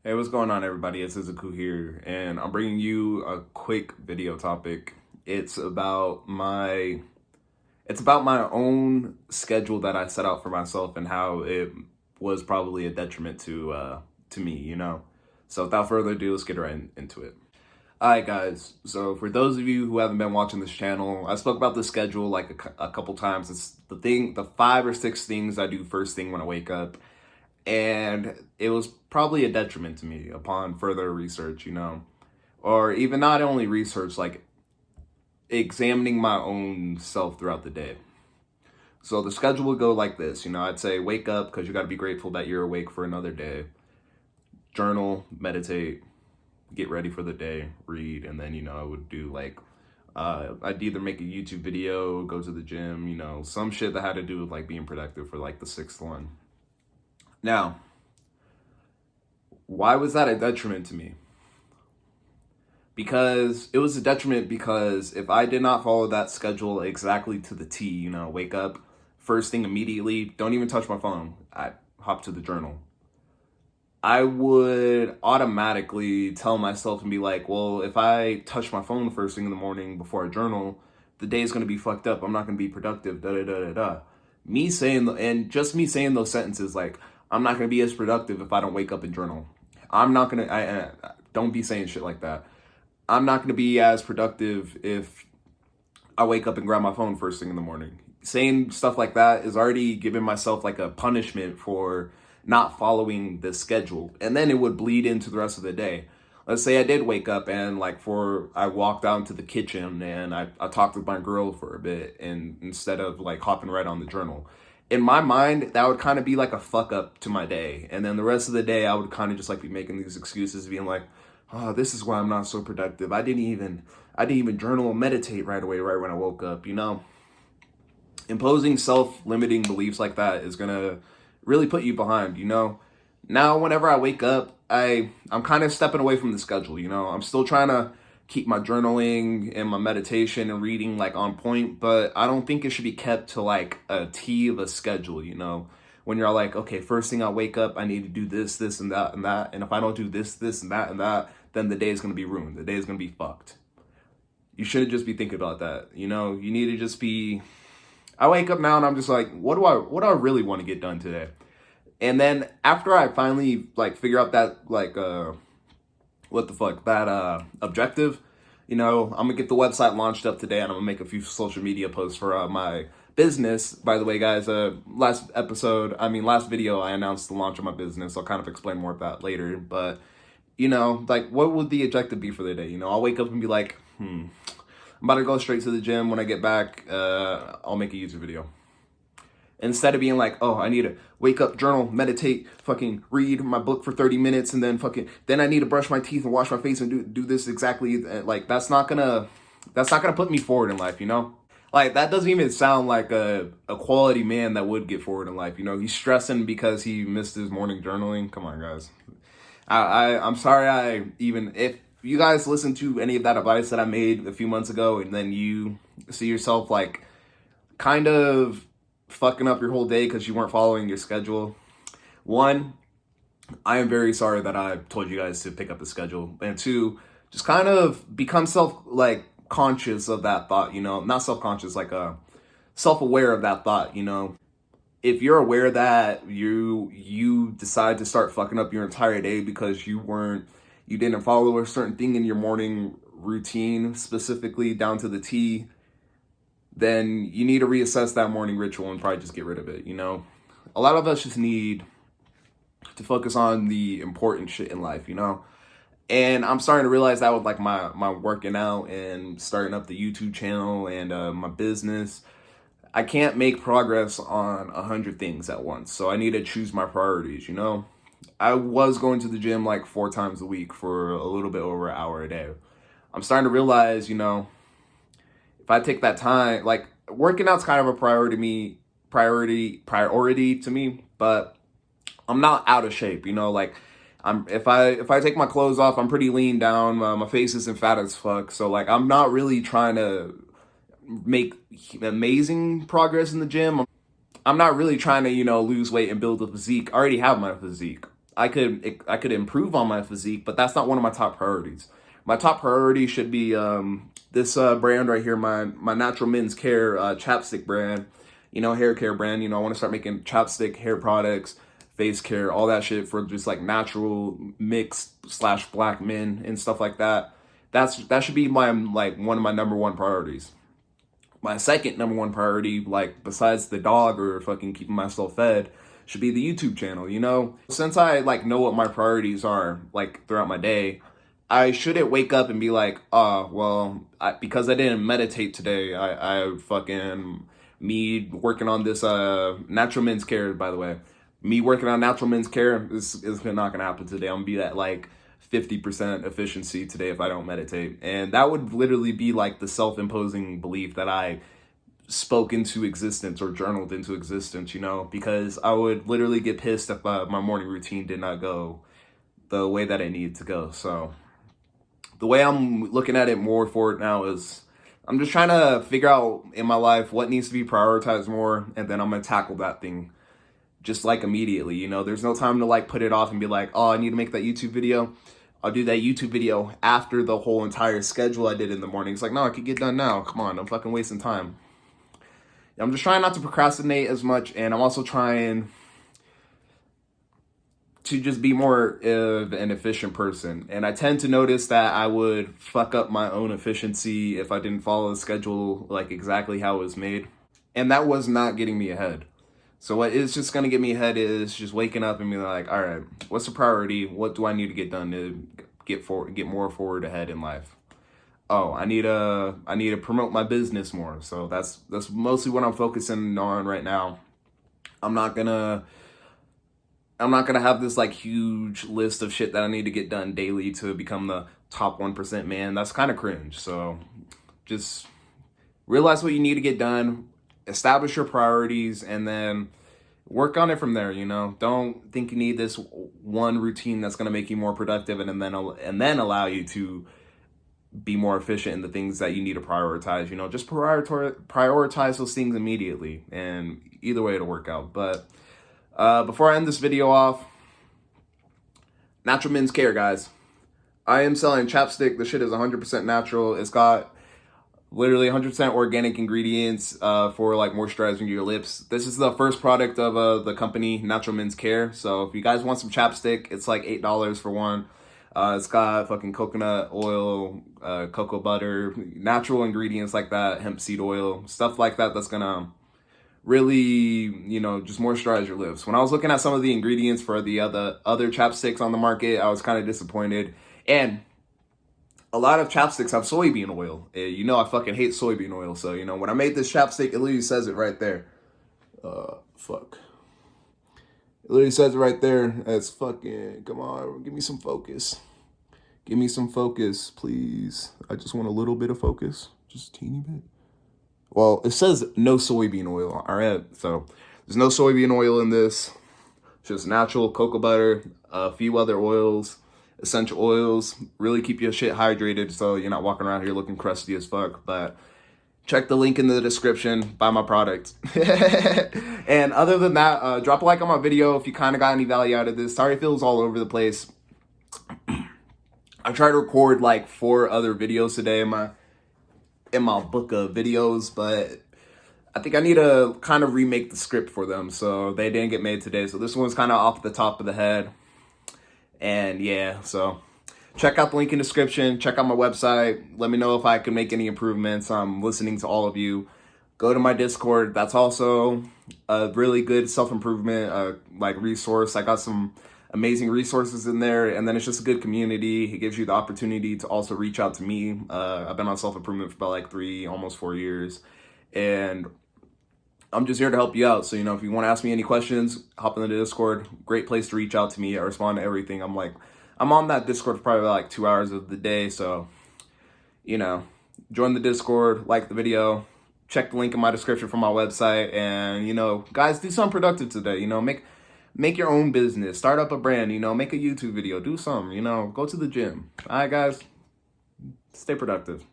Hey, what's going on, everybody? It's Izuku here, and I'm bringing you a quick video topic. It's about my it's about my own schedule that I set out for myself and how it was probably a detriment to me. So without further ado, let's get right into it. All right, guys. So for those of you who haven't been watching this channel, I spoke about the schedule like a couple times. It's the 5 or 6 things I do first thing when I wake up. And it was probably a detriment to me upon further research, or even not only research, like examining my own self throughout the day. So the schedule would go like this, I'd say wake up because you got to be grateful that you're awake for another day. Journal, meditate, get ready for the day, read, and then, I would do like, I'd either make a YouTube video, go to the gym, some shit that had to do with like being productive for like the sixth one. Now, why was that a detriment to me? Because it was a detriment because if I did not follow that schedule exactly to the T, wake up, first thing immediately, don't even touch my phone, I hop to the journal, I would automatically tell myself and be like, well, if I touch my phone first thing in the morning before I journal, the day is going to be fucked up. I'm not going to be productive, da da da da da. Me saying those sentences, like, I'm not going to be as productive if I don't wake up and journal. I'm not going to, don't be saying shit like that. I'm not going to be as productive if I wake up and grab my phone first thing in the morning. Saying stuff like that is already giving myself like a punishment for not following the schedule. And then it would bleed into the rest of the day. Let's say I did wake up and I walked out into the kitchen and I talked with my girl for a bit, and instead of like hopping right on the journal. In my mind, that would kind of be like a fuck up to my day. And then the rest of the day, I would kind of just like be making these excuses, being like, oh, this is why I'm not so productive. I didn't even journal or meditate right away, right when I woke up. Imposing self-limiting beliefs like that is gonna really put you behind. Now, whenever I wake up, I'm kind of stepping away from the schedule. I'm still trying to keep my journaling and my meditation and reading like on point, but I don't think it should be kept to like a T of a schedule. When you're like, okay, first thing I wake up, I need to do this, this, and that, and that. And if I don't do this, this, and that, then the day is going to be ruined. The day is going to be fucked. You shouldn't just be thinking about that. You need to just be, I wake up now and I'm just like, what do I really want to get done today? And then after I finally like figure out that like, objective, I'm gonna get the website launched up today, and I'm gonna make a few social media posts for my business. By the way, guys, last video, I announced the launch of my business. I'll kind of explain more of that later, but like, what would the objective be for the day? I'll wake up and be like, I'm about to go straight to the gym. When I get back, I'll make a YouTube video. Instead of being like, oh, I need to wake up, journal, meditate, fucking read my book for 30 minutes, and then then I need to brush my teeth and wash my face and do this exactly. Like, that's not gonna put me forward in life, Like, that doesn't even sound like a quality man that would get forward in life, He's stressing because he missed his morning journaling. Come on, guys. I'm sorry if you guys listen to any of that advice that I made a few months ago, and then you see yourself like kind of fucking up your whole day because you weren't following your schedule. One, I am very sorry that I told you guys to pick up the schedule. And two, just kind of become conscious of that thought, not self-conscious, like self-aware of that thought. If you're aware that you decide to start fucking up your entire day because you didn't follow a certain thing in your morning routine, specifically down to the T, then you need to reassess that morning ritual and probably just get rid of it. A lot of us just need to focus on the important shit in life, And I'm starting to realize that with like my working out and starting up the YouTube channel and my business. I can't make progress on 100 things at once. So I need to choose my priorities, I was going to the gym like 4 times a week for a little bit over an hour a day. I'm starting to realize, if I take that time, like, working out's kind of a priority to me, but I'm not out of shape, like, if I take my clothes off, I'm pretty lean down. My face isn't fat as fuck. So like, I'm not really trying to make amazing progress in the gym. I'm not really trying to, lose weight and build a physique. I already have my physique. I could improve on my physique, but that's not one of my top priorities. My top priority should be this brand right here, my Natural Men's Care chapstick brand, hair care brand. I want to start making chapstick, hair products, face care, all that shit for just like natural mixed / black men and stuff like that. That should be my like one of my number one priorities. My second number one priority, like besides the dog or fucking keeping myself fed, should be the YouTube channel. Since I like know what my priorities are like throughout my day, I shouldn't wake up and be like, oh, well, because I didn't meditate today, I fucking, me working on this Natural Men's Care, by the way, me working on Natural Men's Care is not gonna happen today. I'm gonna be at like 50% efficiency today if I don't meditate. And that would literally be like the self-imposing belief that I spoke into existence or journaled into existence, because I would literally get pissed if my morning routine did not go the way that it needed to go. So the way I'm looking at it more forward now is I'm just trying to figure out in my life what needs to be prioritized more, and then I'm gonna tackle that thing just like immediately. There's no time to like put it off and be like, oh, I need to make that YouTube video. I'll do that YouTube video after the whole entire schedule I did in the morning. It's like, no, I could get done now. Come on, I'm fucking wasting time. I'm just trying not to procrastinate as much, and I'm also trying to just be more of an efficient person. And I tend to notice that I would fuck up my own efficiency if I didn't follow the schedule like exactly how it was made. And that was not getting me ahead. So what is just going to get me ahead is just waking up and being like, all right, what's the priority? What do I need to get done to get more forward ahead in life? Oh, I need to promote my business more. So that's mostly what I'm focusing on right now. I'm not gonna have this like huge list of shit that I need to get done daily to become the top 1% man. That's kind of cringe. So just realize what you need to get done, establish your priorities, and then work on it from there. Don't think you need this one routine that's going to make you more productive and then allow you to be more efficient in the things that you need to prioritize. Just prioritize those things immediately, and either way it'll work out. But before I end this video off, Natural Men's Care, guys. I am selling chapstick. The shit is 100% natural. It's got literally 100% organic ingredients for like moisturizing your lips. This is the first product of the company Natural Men's Care. So if you guys want some chapstick, it's like $8 for one. It's got fucking coconut oil, cocoa butter, natural ingredients like that, hemp seed oil, stuff like that that's gonna really, just moisturize your lips. When I was looking at some of the ingredients for the other chapsticks on the market, I was kind of disappointed. And a lot of chapsticks have soybean oil. I fucking hate soybean oil. So, when I made this chapstick, it literally says it right there. Fuck. It literally says it right there. It's fucking, come on, give me some focus. Give me some focus, please. I just want a little bit of focus. Just a teeny bit. Well, it says no soybean oil. All right. So there's no soybean oil in this. It's just natural cocoa butter, a few other oils, essential oils. Really keep your shit hydrated so you're not walking around here looking crusty as fuck. But check the link in the description. Buy my product. And other than that, drop a like on my video if you kind of got any value out of this. Sorry if it was all over the place. I tried to record like 4 other videos today in my book of videos, but I think I need to kind of remake the script for them, so they didn't get made today. So this one's kind of off the top of the head. And yeah, so check out the link in the description. Check out my website. Let me know if I can make any improvements. I'm listening to all of you. Go to my Discord. That's also a really good self-improvement like resource. I got some amazing resources in there, and then it's just a good community. It gives you the opportunity to also reach out to me. I've been on self-improvement for about like 3, almost 4 years, and I'm just here to help you out. So, if you want to ask me any questions, hop in the Discord. Great place to reach out to me. I respond to everything. I'm on that Discord for probably like 2 hours of the day. So, join the Discord, like the video, check the link in my description for my website, and, guys, do something productive today. Make your own business, start up a brand, make a YouTube video, do something, go to the gym. All right, guys, stay productive.